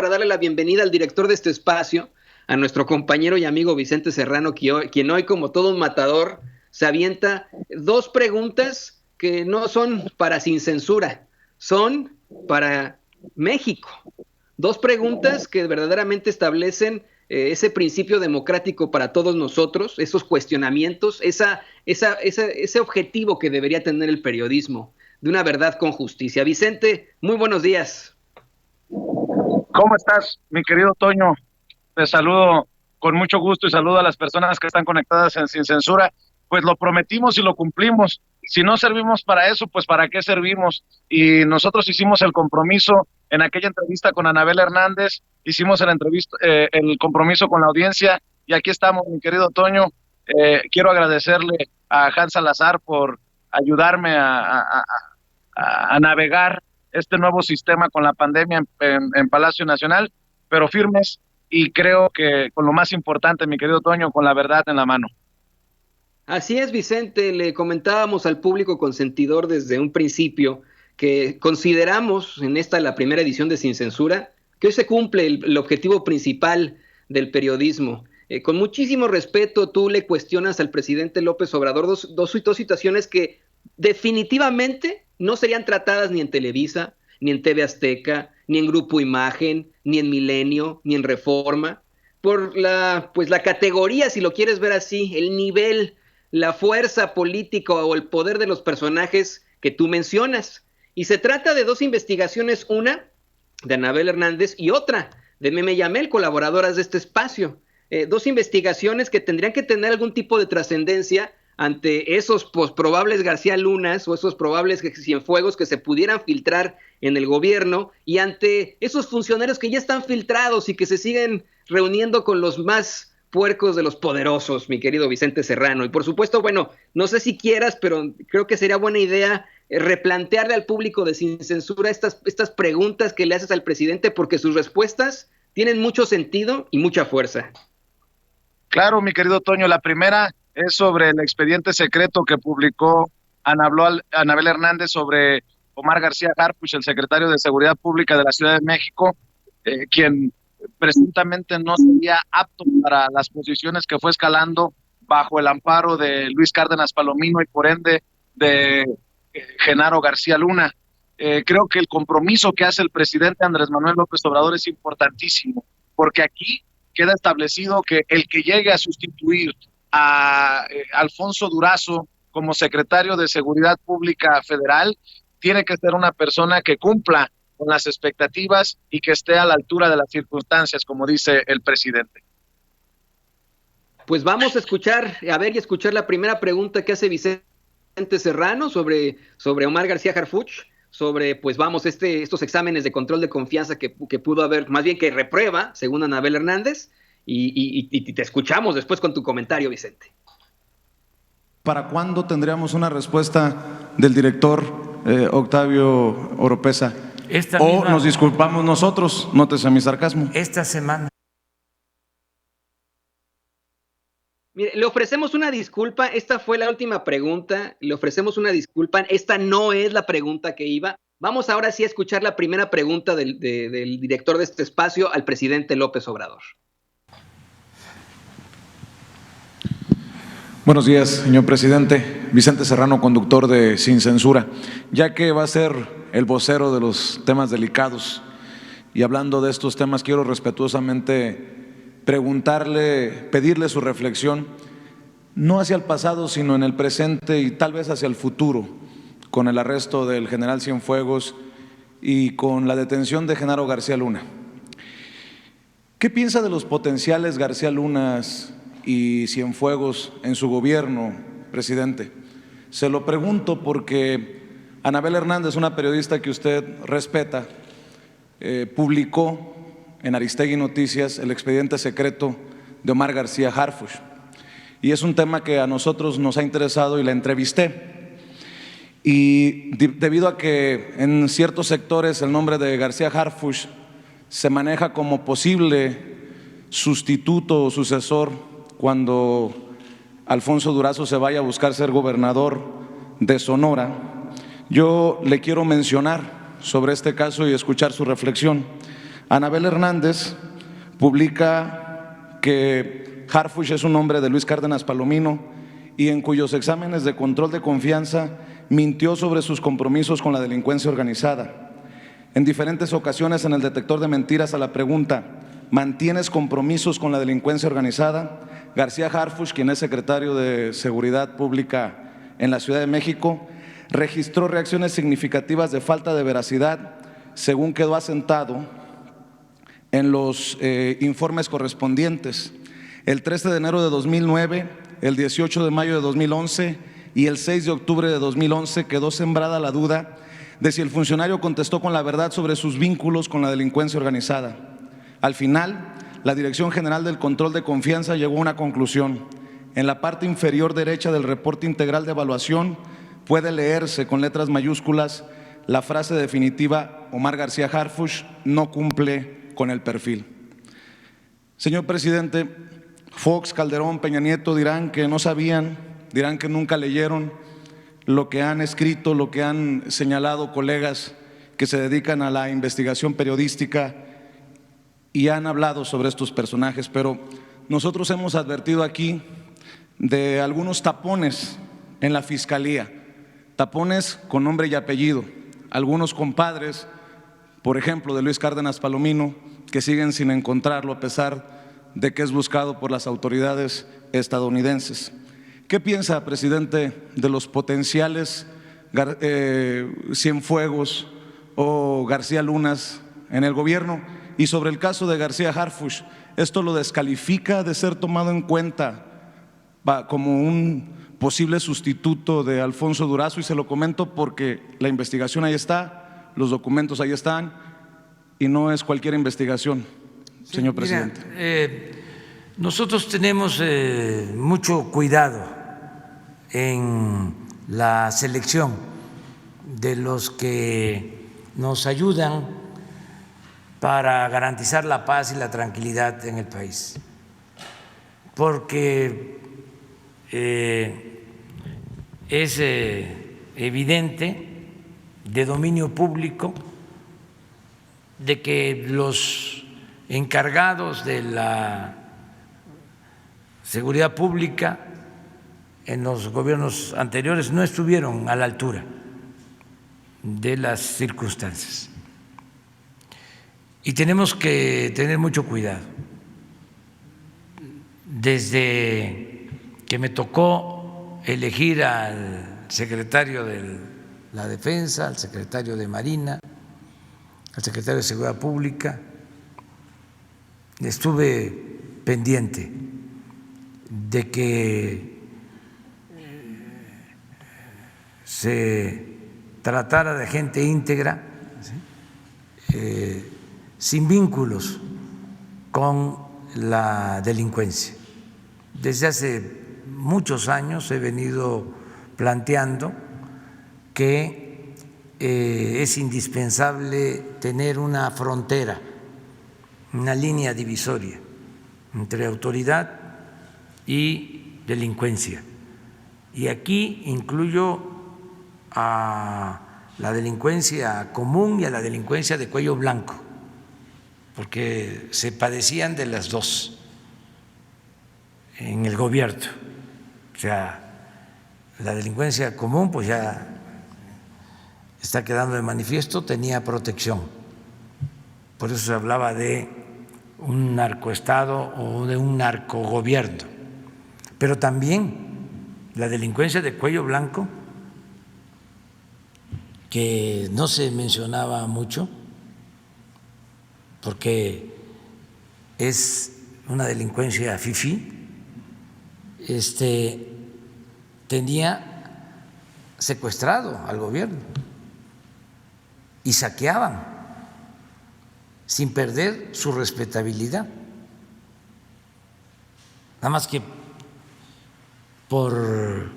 para darle la bienvenida al director de este espacio, a nuestro compañero y amigo Vicente Serrano, quien hoy, como todo un matador, se avienta dos preguntas que no son para Sin Censura, son para México. Dos preguntas que verdaderamente establecen ese principio democrático para todos nosotros, esos cuestionamientos, ese objetivo que debería tener el periodismo, de una verdad con justicia. Vicente, muy buenos días. ¿Cómo estás, mi querido Toño? Te saludo con mucho gusto y saludo a las personas que están conectadas en Sin Censura. Pues lo prometimos y lo cumplimos. Si no servimos para eso, pues ¿para qué servimos? Y nosotros hicimos el compromiso en aquella entrevista con Anabel Hernández, hicimos el compromiso con la audiencia y aquí estamos, mi querido Toño. Quiero agradecerle a Hans Salazar por ayudarme a navegar este nuevo sistema con la pandemia en Palacio Nacional, pero firmes y creo que con lo más importante, mi querido Toño, con la verdad en la mano. Así es, Vicente, le comentábamos al público consentidor desde un principio que consideramos en la primera edición de Sin Censura que hoy se cumple el objetivo principal del periodismo. Con muchísimo respeto, tú le cuestionas al presidente López Obrador dos situaciones que definitivamente no serían tratadas ni en Televisa, ni en TV Azteca, ni en Grupo Imagen, ni en Milenio, ni en Reforma, por la categoría, si lo quieres ver así, el nivel, la fuerza política o el poder de los personajes que tú mencionas. Y se trata de dos investigaciones, una de Anabel Hernández y otra de Meme Yamel, colaboradoras de este espacio. Dos investigaciones que tendrían que tener algún tipo de trascendencia ante esos probables García Lunas o esos probables Cienfuegos que se pudieran filtrar en el gobierno y ante esos funcionarios que ya están filtrados y que se siguen reuniendo con los más puercos de los poderosos, mi querido Vicente Serrano. Y por supuesto, bueno, no sé si quieras, pero creo que sería buena idea replantearle al público de Sin Censura estas preguntas que le haces al presidente, porque sus respuestas tienen mucho sentido y mucha fuerza. Claro, mi querido Toño, la primera es sobre el expediente secreto que publicó Anabel Hernández sobre Omar García Harfuch, el secretario de Seguridad Pública de la Ciudad de México, quien presuntamente no sería apto para las posiciones que fue escalando bajo el amparo de Luis Cárdenas Palomino y por ende de Genaro García Luna. Creo que el compromiso que hace el presidente Andrés Manuel López Obrador es importantísimo, porque aquí queda establecido que el que llegue a sustituir a Alfonso Durazo como secretario de Seguridad Pública Federal tiene que ser una persona que cumpla con las expectativas y que esté a la altura de las circunstancias, como dice el presidente. Pues vamos a escuchar la primera pregunta que hace Vicente Serrano sobre Omar García Harfuch, sobre, pues vamos, estos exámenes de control de confianza que pudo haber, más bien que reprueba, según Anabel Hernández, y te escuchamos después con tu comentario, Vicente. ¿Para cuándo tendríamos una respuesta del director Octavio Oropeza? O nos disculpamos nosotros, nótese mi sarcasmo. Esta semana. Mire, le ofrecemos una disculpa, esta fue la última pregunta, le ofrecemos una disculpa, esta no es la pregunta que iba. Vamos ahora sí a escuchar la primera pregunta del director de este espacio al presidente López Obrador. Buenos días, señor presidente. Vicente Serrano, conductor de Sin Censura. Ya que va a ser el vocero de los temas delicados y hablando de estos temas, quiero respetuosamente pedirle su reflexión, no hacia el pasado, sino en el presente y tal vez hacia el futuro, con el arresto del general Cienfuegos y con la detención de Genaro García Luna. ¿Qué piensa de los potenciales García Lunas y Cienfuegos en su gobierno, presidente? Se lo pregunto porque Anabel Hernández, una periodista que usted respeta, publicó en Aristegui Noticias el expediente secreto de Omar García Harfuch. Y es un tema que a nosotros nos ha interesado y la entrevisté. Y debido a que en ciertos sectores el nombre de García Harfuch se maneja como posible sustituto o sucesor cuando Alfonso Durazo se vaya a buscar ser gobernador de Sonora, yo le quiero mencionar sobre este caso y escuchar su reflexión. Anabel Hernández publica que Harfuch es un hombre de Luis Cárdenas Palomino y en cuyos exámenes de control de confianza mintió sobre sus compromisos con la delincuencia organizada. En diferentes ocasiones en el detector de mentiras a la pregunta ¿mantienes compromisos con la delincuencia organizada?, García Harfuch, quien es secretario de Seguridad Pública en la Ciudad de México, registró reacciones significativas de falta de veracidad, según quedó asentado en los informes correspondientes. El 13 de enero de 2009, el 18 de mayo de 2011 y el 6 de octubre de 2011 quedó sembrada la duda de si el funcionario contestó con la verdad sobre sus vínculos con la delincuencia organizada. Al final, la Dirección General del Control de Confianza llegó a una conclusión. En la parte inferior derecha del reporte integral de evaluación puede leerse con letras mayúsculas la frase definitiva: Omar García Harfuch no cumple con el perfil. Señor presidente, Fox, Calderón, Peña Nieto dirán que no sabían, dirán que nunca leyeron lo que han escrito, lo que han señalado colegas que se dedican a la investigación periodística y han hablado sobre estos personajes, pero nosotros hemos advertido aquí de algunos tapones en la Fiscalía, tapones con nombre y apellido, algunos compadres, por ejemplo, de Luis Cárdenas Palomino, que siguen sin encontrarlo a pesar de que es buscado por las autoridades estadounidenses. ¿Qué piensa, presidente, de los potenciales Cienfuegos o García Lunas en el gobierno? Y sobre el caso de García Harfuch, ¿esto lo descalifica de ser tomado en cuenta como un posible sustituto de Alfonso Durazo? Y se lo comento porque la investigación ahí está, los documentos ahí están y no es cualquier investigación, señor presidente. Mira, nosotros tenemos mucho cuidado en la selección de los que nos ayudan para garantizar la paz y la tranquilidad en el país, porque es evidente, de dominio público, de que los encargados de la seguridad pública en los gobiernos anteriores no estuvieron a la altura de las circunstancias. Y tenemos que tener mucho cuidado. Desde que me tocó elegir al secretario de la Defensa, al secretario de Marina, al secretario de Seguridad Pública, estuve pendiente de que se tratara de gente íntegra, sin vínculos con la delincuencia. Desde hace muchos años he venido planteando que es indispensable tener una frontera, una línea divisoria entre autoridad y delincuencia. Y aquí incluyo a la delincuencia común y a la delincuencia de cuello blanco, porque se padecían de las dos en el gobierno. O sea, la delincuencia común pues ya está quedando de manifiesto, tenía protección. Por eso se hablaba de un narcoestado o de un narcogobierno. Pero también la delincuencia de cuello blanco, que no se mencionaba mucho, porque es una delincuencia fifí, tenía secuestrado al gobierno y saqueaban sin perder su respetabilidad. Nada más que por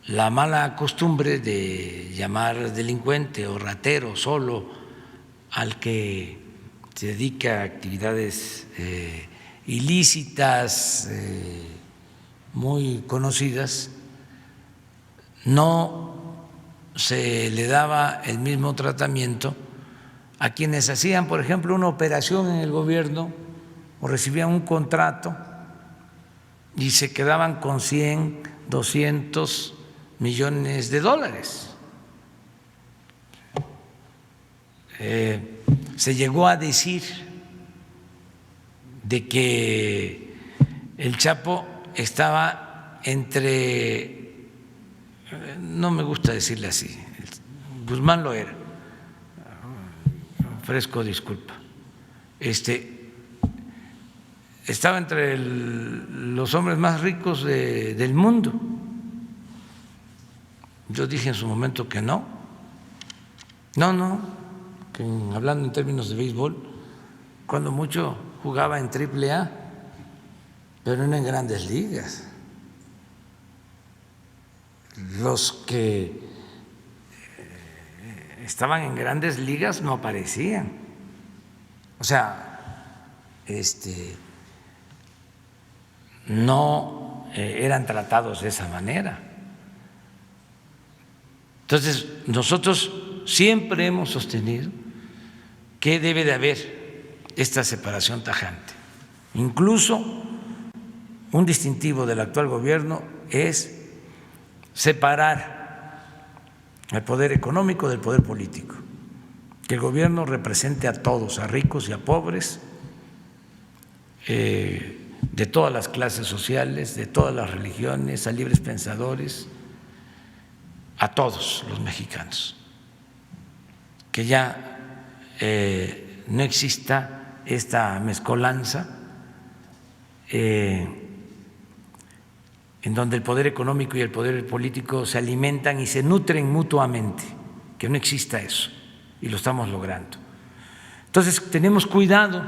la mala costumbre de llamar delincuente o ratero solo al que se dedica a actividades ilícitas muy conocidas, no se le daba el mismo tratamiento a quienes hacían, por ejemplo, una operación en el gobierno o recibían un contrato y se quedaban con 100, 200 millones de dólares. Se llegó a decir de que el Chapo estaba entre, no me gusta decirle así, Guzmán lo era, ofrezco disculpa, estaba entre los hombres más ricos del mundo. Yo dije en su momento que no, que hablando en términos de béisbol, cuando mucho jugaba en AAA, pero no en grandes ligas. Los que estaban en grandes ligas no aparecían. O sea, no eran tratados de esa manera. Entonces, nosotros siempre hemos sostenido que debe de haber esta separación tajante. Incluso un distintivo del actual gobierno es separar el poder económico del poder político, que el gobierno represente a todos, a ricos y a pobres, de todas las clases sociales, de todas las religiones, a libres pensadores, a todos los mexicanos, que ya no exista esta mezcolanza en donde el poder económico y el poder político se alimentan y se nutren mutuamente, que no exista eso, y lo estamos logrando. Entonces tenemos cuidado.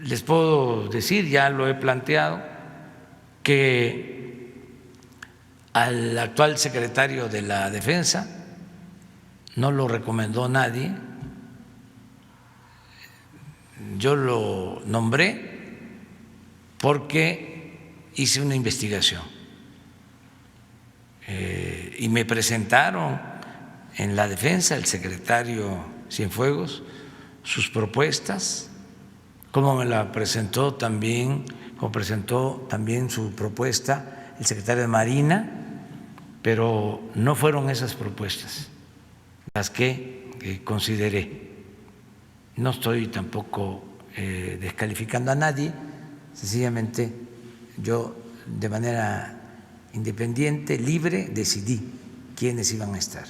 Les puedo decir, ya lo he planteado, que al actual secretario de la Defensa no lo recomendó nadie, yo lo nombré porque hice una investigación y me presentaron en la Defensa el secretario Cienfuegos sus propuestas, como me la presentó también, como presentó también su propuesta el secretario de Marina, pero no fueron esas propuestas las que consideré. No estoy tampoco descalificando a nadie, sencillamente yo de manera independiente, libre, decidí quiénes iban a estar.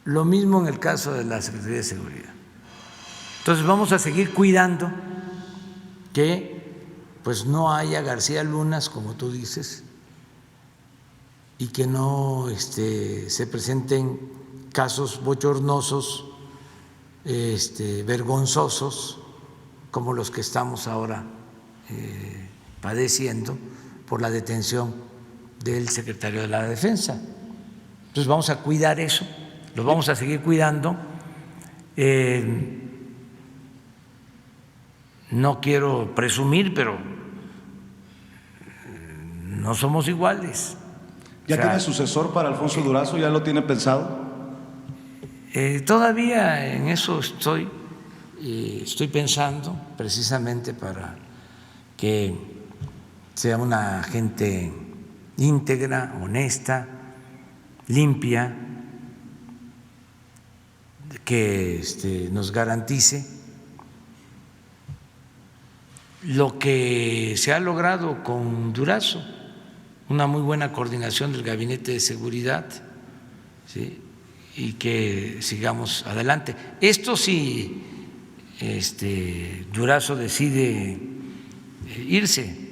Lo mismo en el caso de la Secretaría de Seguridad. Entonces vamos a seguir cuidando que pues no haya García Lunas, como tú dices, y que no se presenten casos bochornosos, vergonzosos, como los que estamos ahora padeciendo por la detención del secretario de la Defensa. Entonces vamos a cuidar eso, lo vamos a seguir cuidando. No quiero presumir, pero no somos iguales. ¿Ya tiene sucesor para Alfonso Durazo? ¿Ya lo tiene pensado? Todavía en eso estoy pensando, precisamente para que sea una gente íntegra, honesta, limpia, que nos garantice lo que se ha logrado con Durazo, una muy buena coordinación del Gabinete de Seguridad, ¿sí? Y que sigamos adelante. Esto si Durazo decide irse,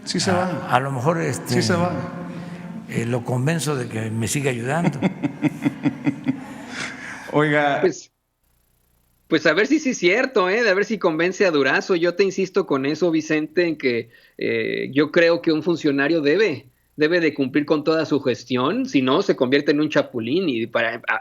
sí se va. A lo mejor sí se va. Lo convenzo de que me siga ayudando. Oiga, pues a ver si sí es cierto, de a ver si convence a Durazo. Yo te insisto con eso, Vicente, en que yo creo que un funcionario debe de cumplir con toda su gestión, si no se convierte en un chapulín, y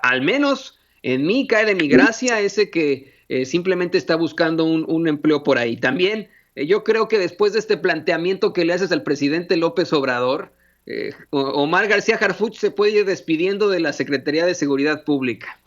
al menos en mí cae de mi gracia ese que simplemente está buscando un empleo por ahí. También yo creo que después de este planteamiento que le haces al presidente López Obrador, Omar García Harfuch se puede ir despidiendo de la Secretaría de Seguridad Pública.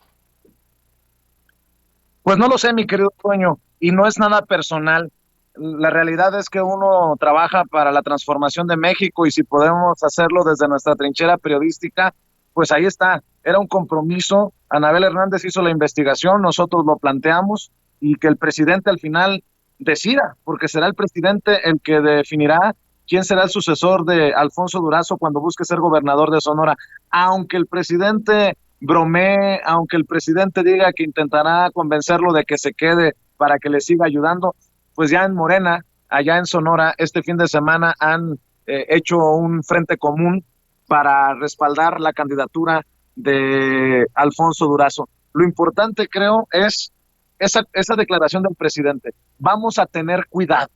Pues no lo sé, mi querido Toño, y no es nada personal. La realidad es que uno trabaja para la transformación de México y si podemos hacerlo desde nuestra trinchera periodística, pues ahí está. Era un compromiso. Anabel Hernández hizo la investigación, nosotros lo planteamos y que el presidente al final decida, porque será el presidente el que definirá quién será el sucesor de Alfonso Durazo cuando busque ser gobernador de Sonora. Aunque el presidente bromee, aunque el presidente diga que intentará convencerlo de que se quede para que le siga ayudando, pues ya en Morena, allá en Sonora, este fin de semana han hecho un frente común para respaldar la candidatura de Alfonso Durazo. Lo importante, creo, es esa declaración del presidente. Vamos a tener cuidado.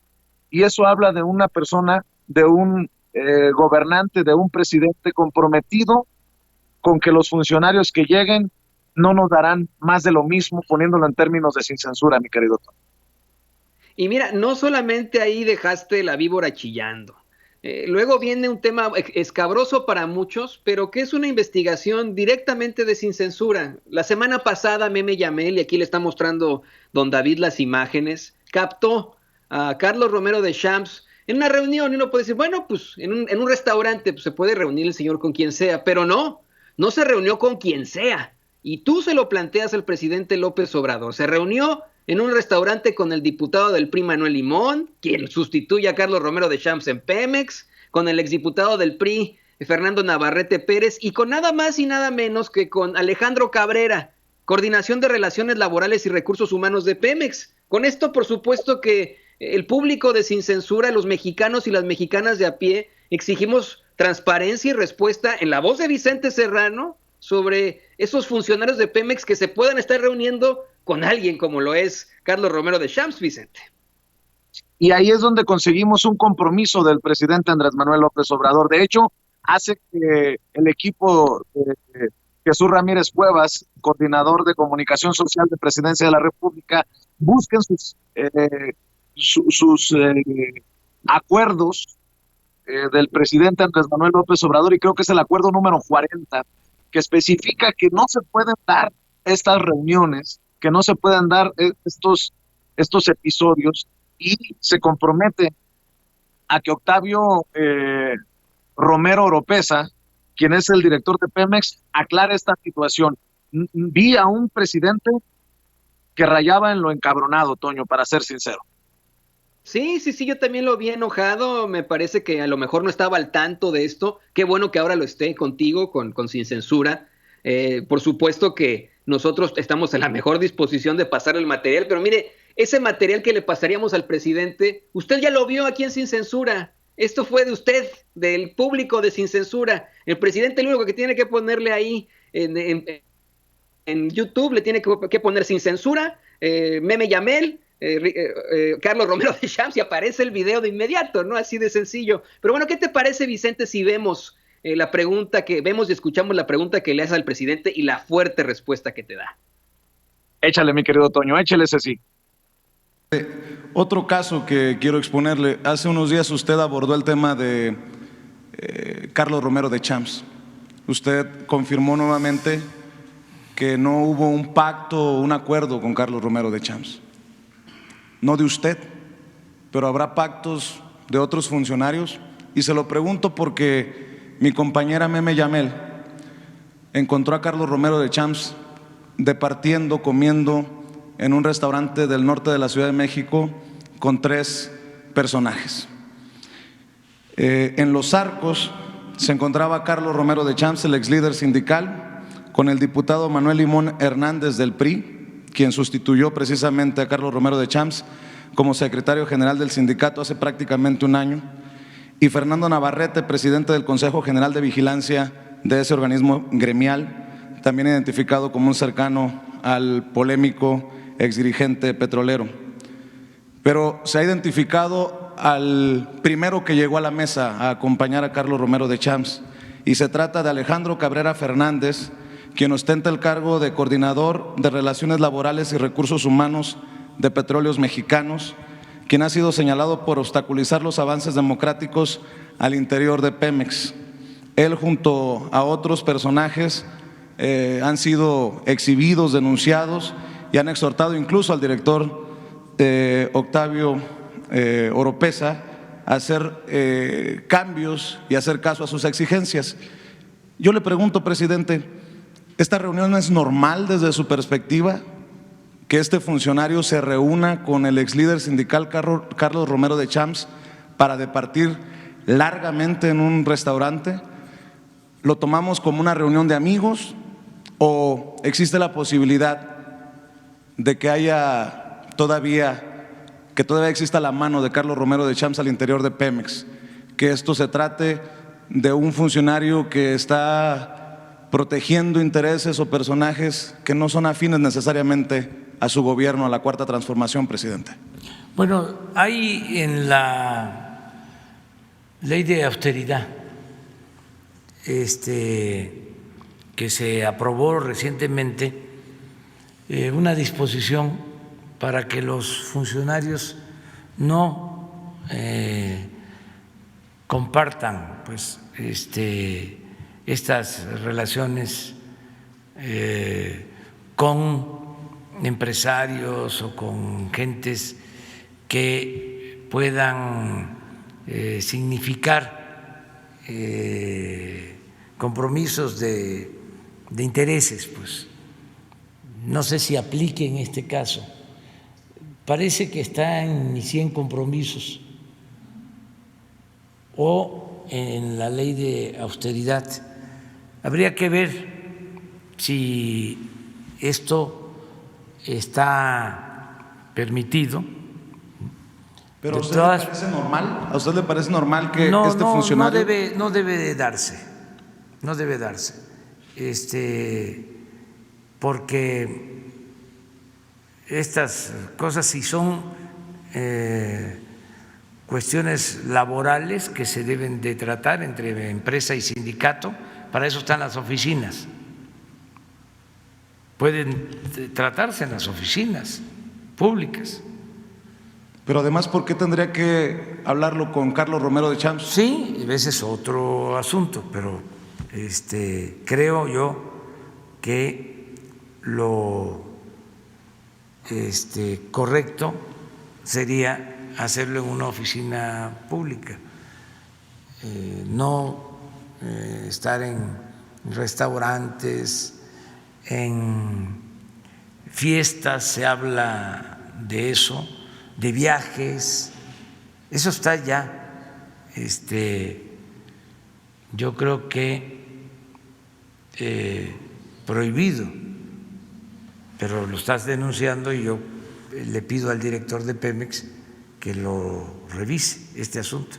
Y eso habla de una persona, de un gobernante, de un presidente comprometido con que los funcionarios que lleguen no nos darán más de lo mismo, poniéndolo en términos de sin censura, mi querido Tom. Y mira, no solamente ahí dejaste la víbora chillando. Luego viene un tema escabroso para muchos, pero que es una investigación directamente de sin censura. La semana pasada Meme Yamel, y aquí le está mostrando don David las imágenes, captó a Carlos Romero de Champs en una reunión y uno puede decir, bueno, pues en un restaurante pues, se puede reunir el señor con quien sea, pero no se reunió con quien sea. Y tú se lo planteas al presidente López Obrador. Se reunió en un restaurante con el diputado del PRI Manuel Limón, quien sustituye a Carlos Romero de Champs en Pemex, con el exdiputado del PRI Fernando Navarrete Pérez y con nada más y nada menos que con Alejandro Cabrera, Coordinación de Relaciones Laborales y Recursos Humanos de Pemex. Con esto, por supuesto que el público de Sin Censura, los mexicanos y las mexicanas de a pie, exigimos transparencia y respuesta en la voz de Vicente Serrano sobre esos funcionarios de Pemex que se puedan estar reuniendo con alguien como lo es Carlos Romero de Champs, Vicente. Y ahí es donde conseguimos un compromiso del presidente Andrés Manuel López Obrador. De hecho, hace que el equipo de Jesús Ramírez Cuevas, coordinador de comunicación social de Presidencia de la República, busquen sus acuerdos del presidente Andrés Manuel López Obrador, y creo que es el acuerdo número 40, que especifica que no se pueden dar estas reuniones, que no se pueden dar estos episodios, y se compromete a que Octavio Romero Oropesa, quien es el director de Pemex, aclare esta situación. Vi a un presidente que rayaba en lo encabronado, Toño, para ser sincero. Sí, yo también lo vi enojado, me parece que a lo mejor no estaba al tanto de esto, qué bueno que ahora lo esté contigo, con Sin Censura. Por supuesto que nosotros estamos en la mejor disposición de pasar el material, pero mire, ese material que le pasaríamos al presidente, usted ya lo vio aquí en Sin Censura. Esto fue de usted, del público de Sin Censura. El presidente lo único que tiene que ponerle ahí en YouTube, le tiene que poner Sin Censura, Meme Yamel, Carlos Romero de Champs, y aparece el video de inmediato, ¿no? Así de sencillo. Pero bueno, ¿qué te parece, Vicente, si vemos la pregunta que vemos y escuchamos la pregunta que le hace al presidente y la fuerte respuesta que te da? Échale, mi querido Toño, échale ese sí. Otro caso que quiero exponerle, hace unos días usted abordó el tema de Carlos Romero de Champs. Usted confirmó nuevamente que no hubo un pacto o un acuerdo con Carlos Romero de Champs. No de usted, pero habrá pactos de otros funcionarios. Y se lo pregunto porque mi compañera Meme Yamel encontró a Carlos Romero de Champs departiendo, comiendo en un restaurante del norte de la Ciudad de México con 3 personajes. En Los Arcos se encontraba Carlos Romero de Champs, el ex líder sindical, con el diputado Manuel Limón Hernández del PRI, quien sustituyó precisamente a Carlos Romero de Champs como secretario general del sindicato hace prácticamente un año, y Fernando Navarrete, presidente del Consejo General de Vigilancia de ese organismo gremial, también identificado como un cercano al polémico exdirigente petrolero. Pero se ha identificado al primero que llegó a la mesa a acompañar a Carlos Romero de Champs, y se trata de Alejandro Cabrera Fernández, quien ostenta el cargo de coordinador de Relaciones Laborales y Recursos Humanos de Petróleos Mexicanos, quien ha sido señalado por obstaculizar los avances democráticos al interior de Pemex. Él junto a otros personajes han sido exhibidos, denunciados y han exhortado incluso al director Octavio Oropesa a hacer cambios y hacer caso a sus exigencias. Yo le pregunto, presidente, ¿esta reunión es normal desde su perspectiva? Que este funcionario se reúna con el ex líder sindical Carlos Romero de Champs para departir largamente en un restaurante. ¿Lo tomamos como una reunión de amigos o existe la posibilidad de que haya que todavía exista la mano de Carlos Romero de Champs al interior de Pemex? Que esto se trate de un funcionario que está protegiendo intereses o personajes que no son afines necesariamente a su gobierno, a la Cuarta Transformación, presidente. Bueno, hay en la ley de austeridad que se aprobó recientemente una disposición para que los funcionarios no compartan pues estas relaciones con empresarios o con gentes que puedan significar compromisos de intereses, pues no sé si aplique en este caso. Parece que está en ni 100 compromisos o en la ley de austeridad. Habría que ver si esto está permitido. ¿Pero a usted le parece normal? ¿A usted le parece normal que este funcionario? No debe darse, no debe darse, porque estas cosas, si son cuestiones laborales que se deben de tratar entre empresa y sindicato, para eso están las oficinas. Pueden tratarse en las oficinas públicas. Pero además, ¿por qué tendría que hablarlo con Carlos Romero de Champs? Sí, ese es otro asunto, pero creo yo que lo correcto sería hacerlo en una oficina pública, no estar en restaurantes, en fiestas se habla de eso, de viajes, eso está ya, yo creo que prohibido, pero lo estás denunciando y yo le pido al director de Pemex que lo revise este asunto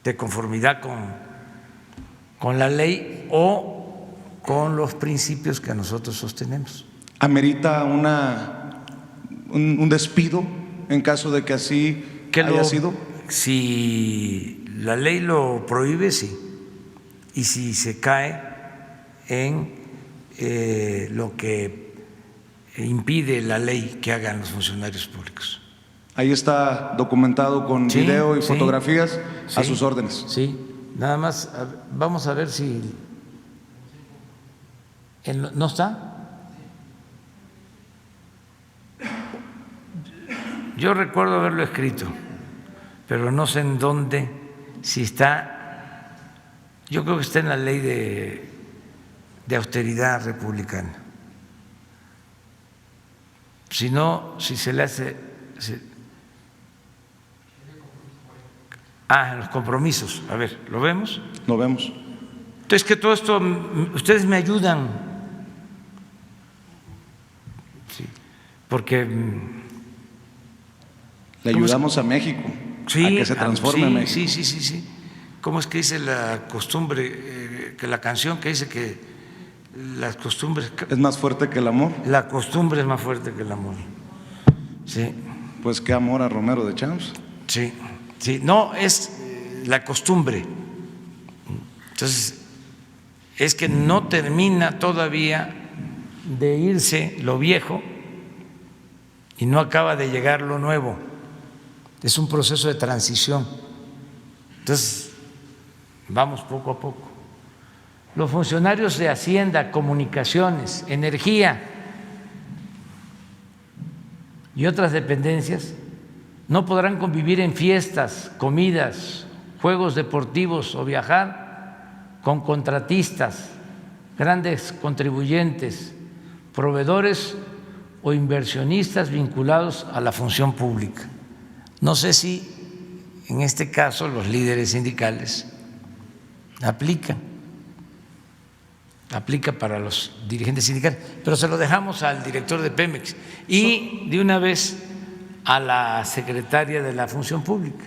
de conformidad con la ley o con los principios que nosotros sostenemos. ¿Amerita un despido en caso de que así haya sido? Si la ley lo prohíbe, sí, y si se cae en lo que impide la ley que hagan los funcionarios públicos. Ahí está documentado con video y fotografías a sus órdenes. Sí, nada más vamos a ver si ¿no está? Yo recuerdo haberlo escrito, pero no sé en dónde, si está, yo creo que está en la ley de austeridad republicana. Si no, si se le hace… en los compromisos. A ver, ¿lo vemos? Lo vemos. Entonces, que todo esto, ustedes me ayudan, sí, porque… Le ayudamos a México a que se transforme México. Sí. ¿Cómo es que dice la costumbre, que la canción que dice que las costumbres… ¿Es más fuerte que el amor? La costumbre es más fuerte que el amor. Sí. Pues qué amor a Romero de Champs. Sí, no, es la costumbre. Entonces, es que no termina todavía de irse lo viejo y no acaba de llegar lo nuevo. Es un proceso de transición. Entonces, vamos poco a poco. Los funcionarios de Hacienda, Comunicaciones, Energía y otras dependencias no podrán convivir en fiestas, comidas, juegos deportivos o viajar con contratistas, grandes contribuyentes, proveedores o inversionistas vinculados a la función pública. No sé si en este caso los líderes sindicales aplica para los dirigentes sindicales, pero se lo dejamos al director de Pemex y de una vez a la secretaria de la Función Pública.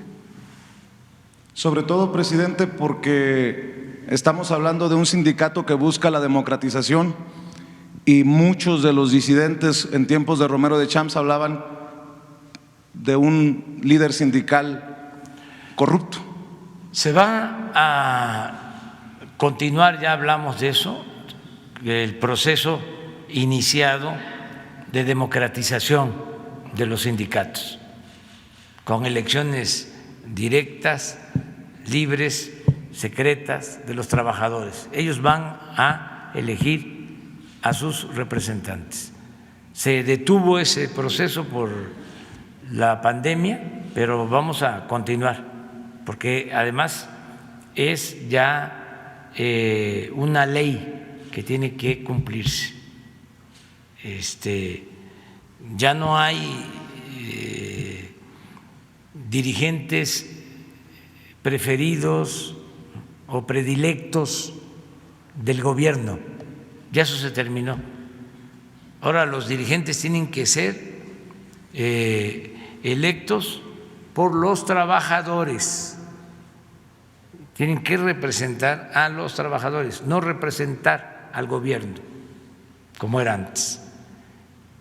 Sobre todo, presidente, porque estamos hablando de un sindicato que busca la democratización y muchos de los disidentes en tiempos de Romero de Champs hablaban de un líder sindical corrupto. Se va a continuar, ya hablamos de eso, el proceso iniciado de democratización de los sindicatos, con elecciones directas, libres, secretas de los trabajadores. Ellos van a elegir a sus representantes. Se detuvo ese proceso por la pandemia, pero vamos a continuar, porque además es ya una ley que tiene que cumplirse. Ya no hay dirigentes preferidos o predilectos del gobierno, ya eso se terminó. Ahora los dirigentes tienen que ser electos por los trabajadores, tienen que representar a los trabajadores, no representar al gobierno como era antes.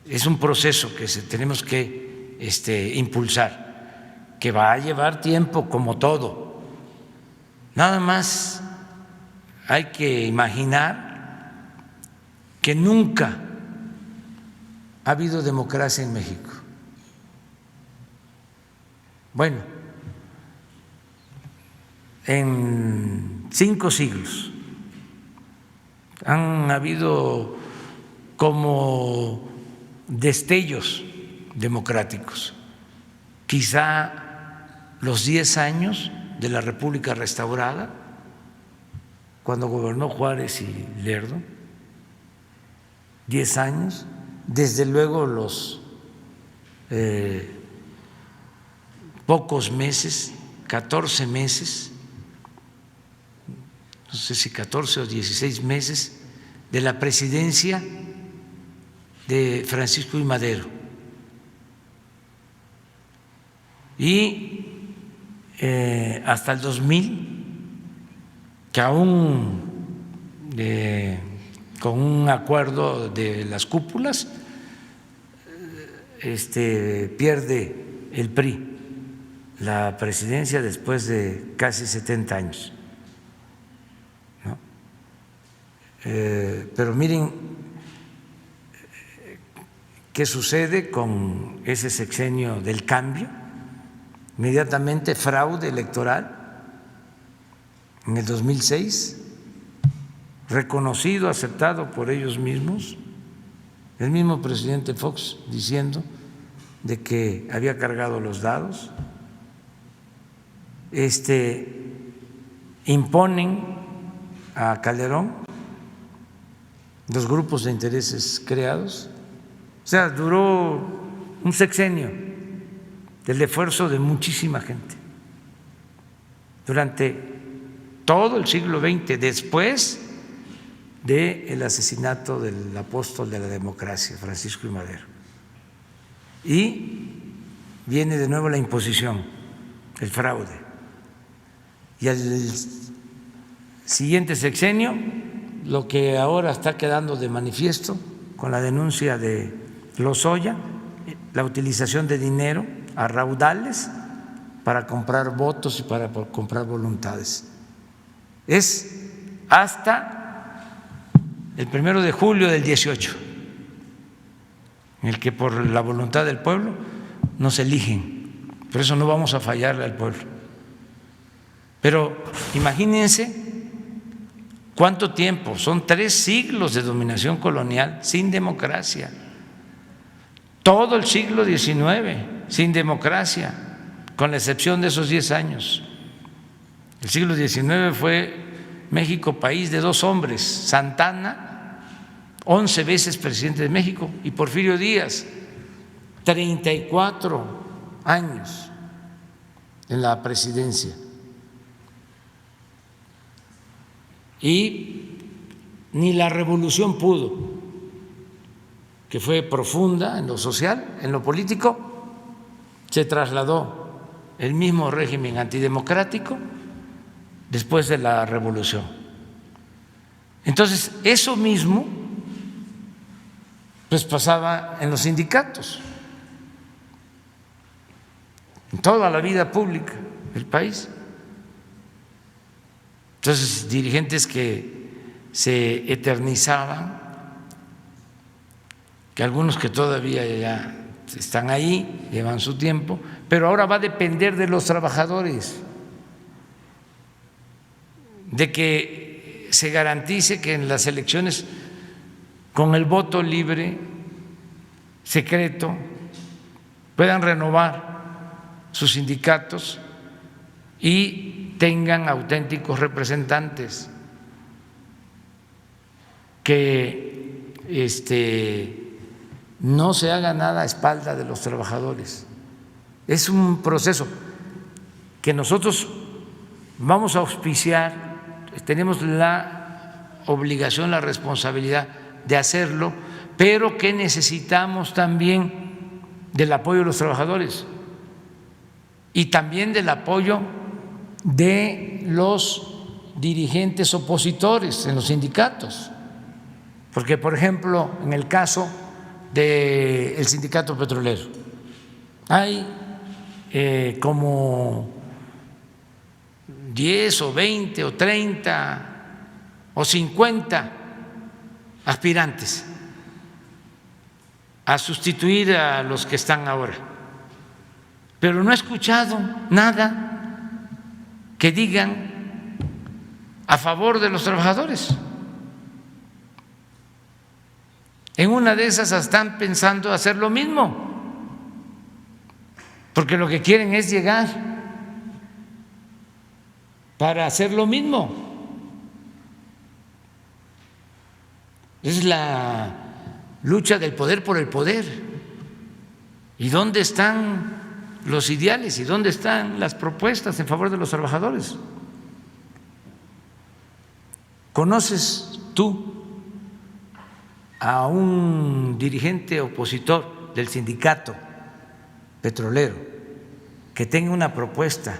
Es un proceso que tenemos que impulsar, que va a llevar tiempo como todo. Nada más hay que imaginar que nunca ha habido democracia en México. Bueno, en 5 siglos han habido como destellos democráticos, quizá los 10 años de la República restaurada, cuando gobernó Juárez y Lerdo, 10 años, desde luego los pocos meses, 14 meses, no sé si 14 o 16 meses de la presidencia de Francisco I. Madero. Y hasta el 2000, que aún con un acuerdo de las cúpulas pierde el PRI la presidencia después de casi 70 años, ¿no? Pero miren qué sucede con ese sexenio del cambio. Inmediatamente fraude electoral en el 2006, reconocido, aceptado por ellos mismos, el mismo presidente Fox diciendo de que había cargado los dados. Imponen a Calderón los grupos de intereses creados. O sea, duró un sexenio del esfuerzo de muchísima gente durante todo el siglo XX, después del asesinato del apóstol de la democracia, Francisco I. Madero. Y viene de nuevo la imposición, el fraude. Y al siguiente sexenio, lo que ahora está quedando de manifiesto con la denuncia de Lozoya, la utilización de dinero a raudales para comprar votos y para comprar voluntades. Es hasta el 1 de julio del 18, en el que por la voluntad del pueblo nos eligen. Por eso no vamos a fallarle al pueblo. Pero imagínense cuánto tiempo, son 3 siglos de dominación colonial sin democracia, todo el siglo XIX sin democracia, con la excepción de esos 10 años. El siglo XIX fue México país de 2 hombres, Santana, 11 veces presidente de México, y Porfirio Díaz, 34 años en la presidencia. Y ni la revolución pudo, que fue profunda en lo social, en lo político, se trasladó el mismo régimen antidemocrático después de la revolución. Entonces, eso mismo pues pasaba en los sindicatos, en toda la vida pública del país. Entonces, dirigentes que se eternizaban, que algunos que todavía ya están ahí, llevan su tiempo, pero ahora va a depender de los trabajadores, de que se garantice que en las elecciones, con el voto libre, secreto, puedan renovar sus sindicatos y tengan auténticos representantes, que no se haga nada a espalda de los trabajadores. Es un proceso que nosotros vamos a auspiciar, tenemos la obligación, la responsabilidad de hacerlo, pero que necesitamos también del apoyo de los trabajadores y también del apoyo de los dirigentes opositores en los sindicatos, porque, por ejemplo, en el caso del sindicato petrolero, hay como 10 o 20 o 30 o 50 aspirantes a sustituir a los que están ahora, pero no he escuchado nada que digan a favor de los trabajadores. En una de esas están pensando hacer lo mismo, porque lo que quieren es llegar para hacer lo mismo. Es la lucha del poder por el poder. ¿Y dónde están los ideales y dónde están las propuestas en favor de los trabajadores? ¿Conoces tú a un dirigente opositor del sindicato petrolero que tenga una propuesta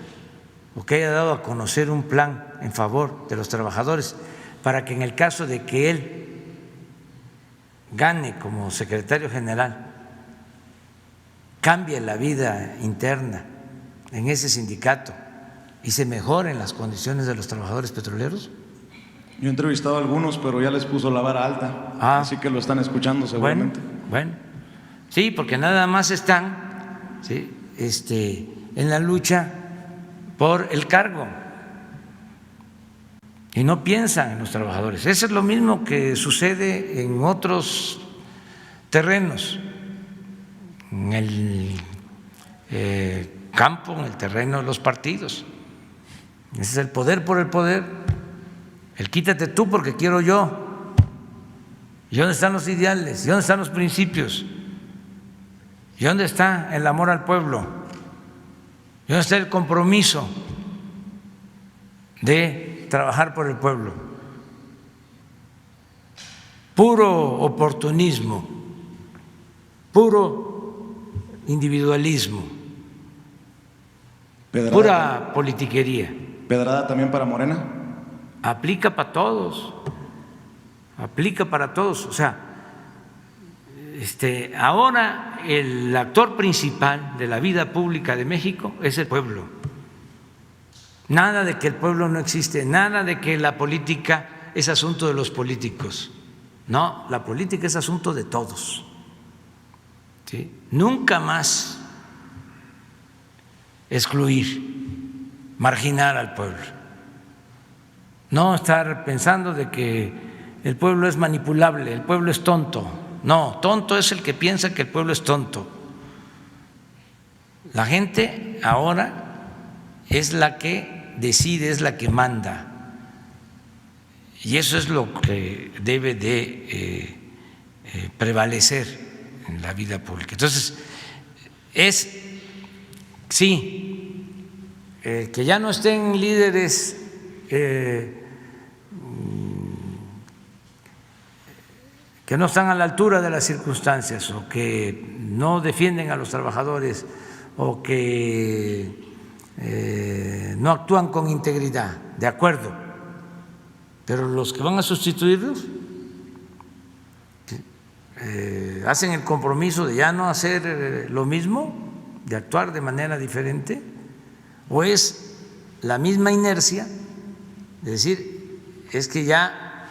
o que haya dado a conocer un plan en favor de los trabajadores para que en el caso de que él gane como secretario general cambie la vida interna en ese sindicato y se mejoren las condiciones de los trabajadores petroleros? Yo he entrevistado a algunos, pero ya les puso la vara alta, así que lo están escuchando seguramente. Bueno, sí, porque nada más están, ¿sí?, en la lucha por el cargo y no piensan en los trabajadores. Eso es lo mismo que sucede en otros terrenos, en el campo, en el terreno de los partidos. Ese es el poder por el poder. El quítate tú porque quiero yo. ¿Y dónde están los ideales? ¿Y dónde están los principios? ¿Y dónde está el amor al pueblo? ¿Y dónde está el compromiso de trabajar por el pueblo? Puro oportunismo, puro individualismo, pura politiquería. ¿Pedrada también para Morena? Aplica para todos, aplica para todos. O sea, ahora el actor principal de la vida pública de México es el pueblo. Nada de que el pueblo no existe, nada de que la política es asunto de los políticos. No, la política es asunto de todos. ¿Sí? Nunca más excluir, marginar al pueblo, no estar pensando de que el pueblo es manipulable, el pueblo es tonto. No, tonto es el que piensa que el pueblo es tonto. La gente ahora es la que decide, es la que manda. Y eso es lo que debe de prevalecer en la vida pública. Entonces, sí, que ya no estén líderes que no están a la altura de las circunstancias o que no defienden a los trabajadores o que no actúan con integridad, de acuerdo, pero los que van a sustituirlos hacen el compromiso de ya no hacer lo mismo, de actuar de manera diferente, o es la misma inercia de decir, es que ya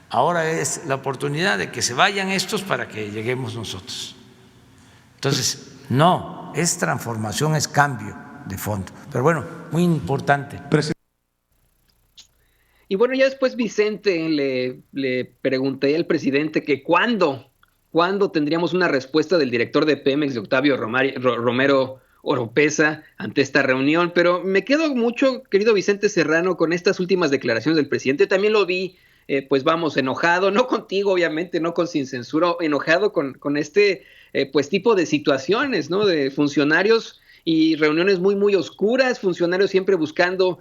ahora es la oportunidad de que se vayan estos para que lleguemos nosotros. Entonces, no, es transformación, es cambio de fondo. Pero bueno, muy importante. Y bueno, ya después Vicente le pregunté al presidente que cuándo tendríamos una respuesta del director de Pemex, de Octavio Romero Oropesa, ante esta reunión, pero me quedo mucho, querido Vicente Serrano, con estas últimas declaraciones del presidente. También lo vi, pues vamos, enojado, no contigo, obviamente, no con Sin Censura, enojado con este pues tipo de situaciones, ¿no? De funcionarios y reuniones muy, muy oscuras, funcionarios siempre buscando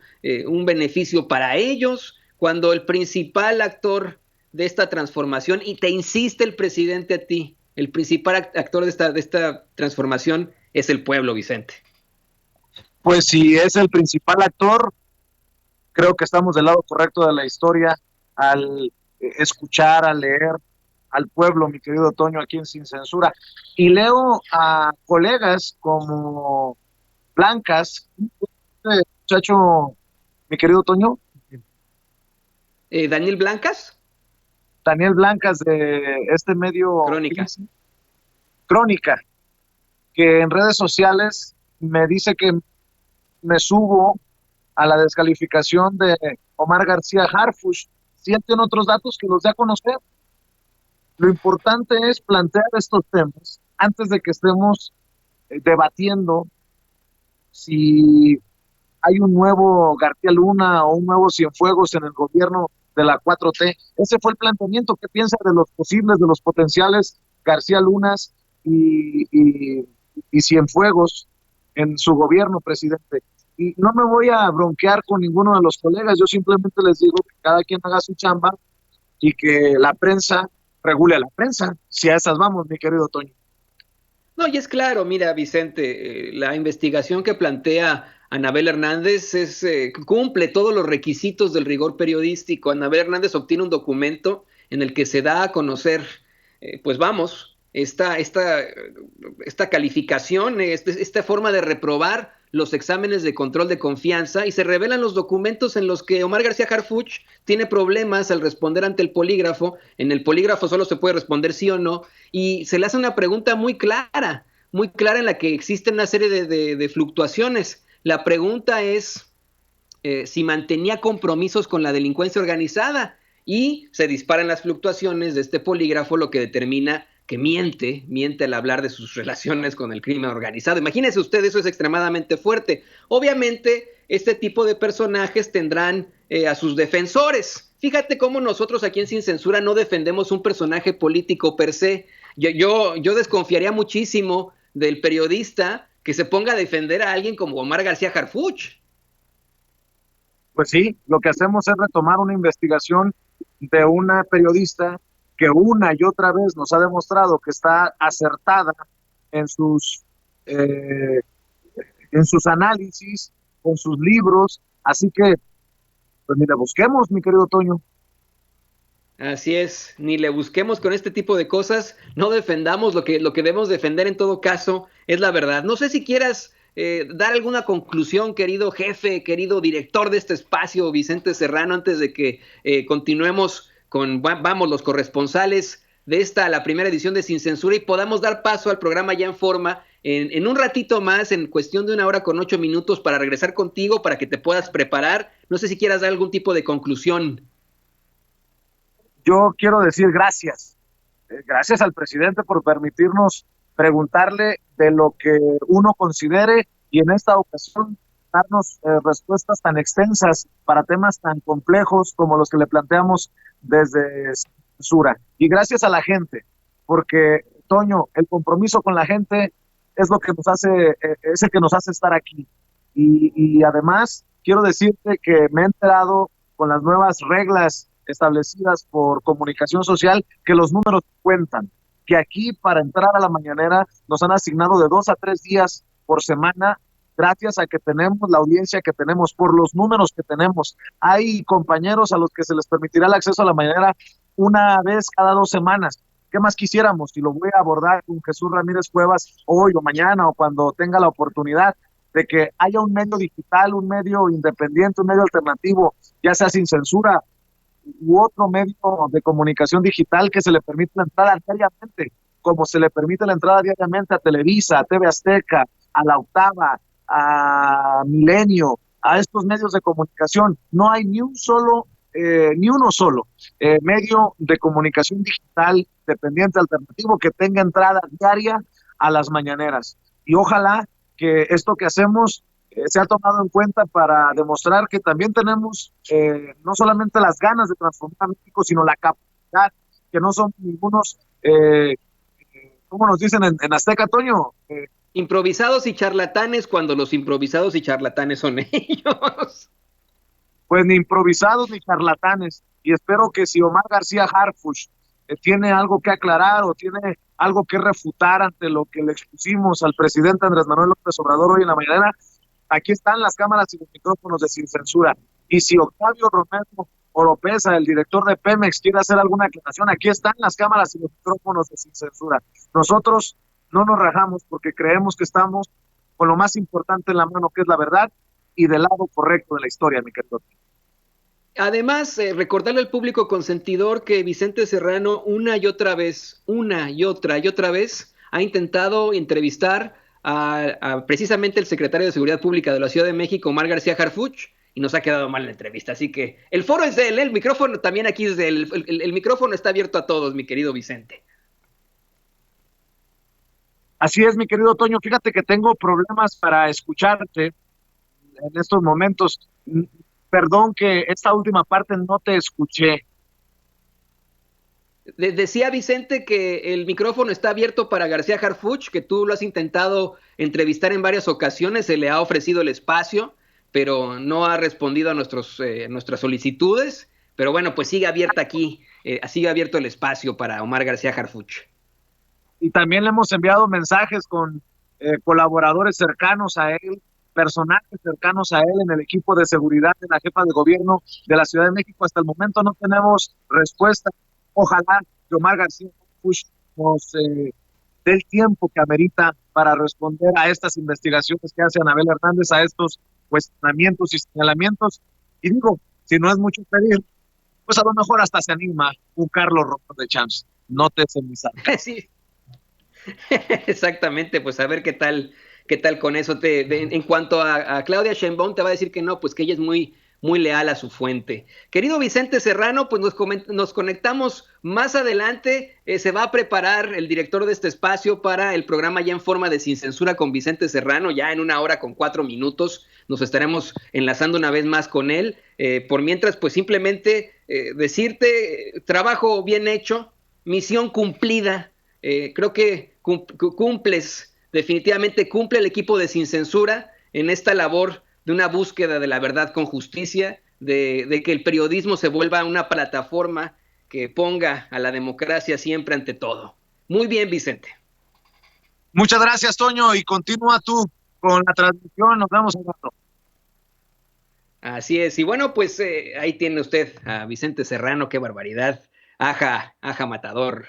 un beneficio para ellos, cuando el principal actor de esta transformación, y te insiste el presidente a ti, el principal actor de esta transformación es el pueblo, Vicente. Pues si es el principal actor, creo que estamos del lado correcto de la historia al escuchar, al leer al pueblo, mi querido Toño, aquí en Sin Censura. Y leo a colegas como Blancas, muchacho, mi querido Toño. Daniel Blancas. Daniel Blancas, de este medio Crónica, que en redes sociales me dice que me subo a la descalificación de Omar García Harfuch. Sienten otros datos que los dé a conocer. Lo importante es plantear estos temas antes de que estemos debatiendo si hay un nuevo García Luna o un nuevo Cienfuegos en el gobierno de la 4T. Ese fue el planteamiento. ¿Qué piensa de los posibles, de los potenciales García Lunas y Cienfuegos en su gobierno, presidente? Y no me voy a bronquear con ninguno de los colegas, yo simplemente les digo que cada quien haga su chamba y que la prensa regule a la prensa, si a esas vamos, mi querido Toño. No, y es claro, mira, Vicente, la investigación que plantea Anabel Hernández cumple todos los requisitos del rigor periodístico. Anabel Hernández obtiene un documento en el que se da a conocer, pues vamos, esta calificación, esta forma de reprobar los exámenes de control de confianza, y se revelan los documentos en los que Omar García Harfuch tiene problemas al responder ante el polígrafo. En el polígrafo solo se puede responder sí o no, y se le hace una pregunta muy clara en la que existen una serie de fluctuaciones. La pregunta es si mantenía compromisos con la delincuencia organizada, y se disparan las fluctuaciones de este polígrafo, lo que determina que miente al hablar de sus relaciones con el crimen organizado. Imagínense usted, eso es extremadamente fuerte. Obviamente, este tipo de personajes tendrán a sus defensores. Fíjate cómo nosotros aquí en Sin Censura no defendemos un personaje político per se. Yo desconfiaría muchísimo del periodista que se ponga a defender a alguien como Omar García Harfuch. Pues sí, lo que hacemos es retomar una investigación de una periodista que una y otra vez nos ha demostrado que está acertada en sus análisis, en sus libros, así que pues ni le busquemos, mi querido Toño. Así es, ni le busquemos con este tipo de cosas, no defendamos lo que debemos defender en todo caso, es la verdad. No sé si quieras dar alguna conclusión, querido jefe, querido director de este espacio, Vicente Serrano, antes de que continuemos con, vamos, los corresponsales de la primera edición de Sin Censura, y podamos dar paso al programa Ya en Forma en un ratito más, en cuestión de 1 hora con 8 minutos, para regresar contigo, para que te puedas preparar. No sé si quieras dar algún tipo de conclusión. Yo quiero decir gracias. Gracias al presidente por permitirnos preguntarle de lo que uno considere, y en esta ocasión darnos respuestas tan extensas para temas tan complejos como los que le planteamos desde censura. Y gracias a la gente, porque, Toño, el compromiso con la gente es lo que nos hace, es el que nos hace estar aquí. Y además quiero decirte que me he enterado con las nuevas reglas establecidas por Comunicación Social que los números cuentan, que aquí para entrar a la mañanera nos han asignado de 2 a 3 días por semana, gracias a que tenemos la audiencia que tenemos, por los números que tenemos. Hay compañeros a los que se les permitirá el acceso a la mañanera una vez cada 2 semanas. ¿Qué más quisiéramos? Y lo voy a abordar con Jesús Ramírez Cuevas hoy o mañana o cuando tenga la oportunidad, de que haya un medio digital, un medio independiente, un medio alternativo, ya sea sin censura, u otro medio de comunicación digital que se le permite la entrada diariamente, como se le permite la entrada diariamente a Televisa, a TV Azteca, a La Octava, a Milenio, a estos medios de comunicación. No hay ni uno solo medio de comunicación digital dependiente alternativo que tenga entrada diaria a las mañaneras. Y ojalá que esto que hacemos se ha tomado en cuenta para demostrar que también tenemos no solamente las ganas de transformar a México, sino la capacidad, que no son ningunos, ¿cómo nos dicen en Azteca, Toño? Improvisados y charlatanes, cuando los improvisados y charlatanes son ellos. Pues ni improvisados ni charlatanes. Y espero que si Omar García Harfuch tiene algo que aclarar o tiene algo que refutar ante lo que le expusimos al presidente Andrés Manuel López Obrador hoy en la mañana, aquí están las cámaras y los micrófonos de Sin Censura. Y si Octavio Romero Oropesa, el director de Pemex, quiere hacer alguna aclaración, aquí están las cámaras y los micrófonos de Sin Censura. Nosotros no nos rajamos porque creemos que estamos con lo más importante en la mano, que es la verdad, y del lado correcto de la historia, mi querido. Además, recordarle al público consentidor que Vicente Serrano una y otra vez, ha intentado entrevistar a precisamente el secretario de Seguridad Pública de la Ciudad de México, Omar García Harfuch, y nos ha quedado mal la entrevista. Así que el foro es de él, el micrófono también aquí es de él. El micrófono está abierto a todos, mi querido Vicente. Así es, mi querido Toño. Fíjate que tengo problemas para escucharte en estos momentos. Perdón que esta última parte no te escuché. Decía Vicente que el micrófono está abierto para García Harfuch, que tú lo has intentado entrevistar en varias ocasiones, se le ha ofrecido el espacio, pero no ha respondido a nuestras solicitudes. Pero bueno, pues sigue abierta aquí, sigue abierto el espacio para Omar García Harfuch. Y también le hemos enviado mensajes con colaboradores cercanos a él, personajes cercanos a él en el equipo de seguridad de la jefa de gobierno de la Ciudad de México. Hasta el momento no tenemos respuesta. Ojalá que Omar García Harfuch nos dé el tiempo que amerita para responder a estas investigaciones que hace Anabel Hernández, a estos cuestionamientos y señalamientos. Y digo, si no es mucho pedir, pues a lo mejor hasta se anima un Carlos Rojo de Champs. No te se Sí. Exactamente, pues a ver qué tal con eso. En cuanto a Claudia Sheinbaum, te va a decir que no, pues que ella es muy, muy leal a su fuente. Querido Vicente Serrano, pues nos conectamos más adelante. Se va a preparar el director de este espacio para el programa Ya en Forma de Sin Censura con Vicente Serrano, ya en 1 hora con 4 minutos. Nos estaremos enlazando una vez más con él. Por mientras, pues simplemente decirte, trabajo bien hecho, misión cumplida. Creo que definitivamente cumple el equipo de Sin Censura en esta labor de una búsqueda de la verdad con justicia, de que el periodismo se vuelva una plataforma que ponga a la democracia siempre ante todo. Muy bien, Vicente. Muchas gracias, Toño, y continúa tú con la transmisión. Nos vemos al rato. Así es, y bueno, pues ahí tiene usted a Vicente Serrano, qué barbaridad, aja matador.